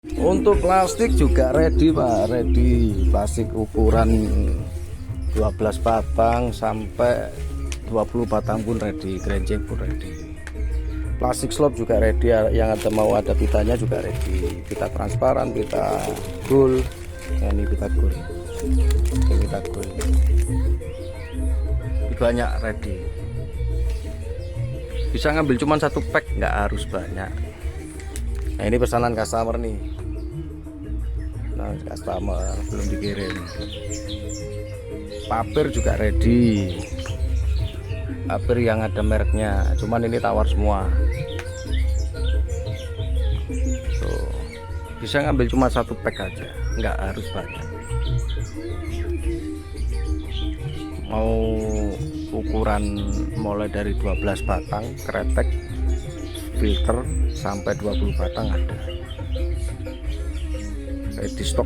Untuk plastik juga ready Pak, ready plastik ukuran 12 batang sampai 20 batang pun ready, kerenceng pun ready. Plastik slop juga ready, yang ada mau ada pitanya juga ready, pita transparan, pita gold. Nah, ini pita gold, ini pita gold, ini banyak ready. Bisa ngambil cuma satu pack, nggak harus banyak. Nah, ini pesanan customer nih. Nah, customer belum dikirim. Papir juga ready, papir yang ada mereknya, cuman ini tawar semua. Tuh, bisa ngambil cuma satu pack aja, nggak harus banyak. Mau ukuran mulai dari 12 batang kretek filter sampai 20 batang ada, ready stock.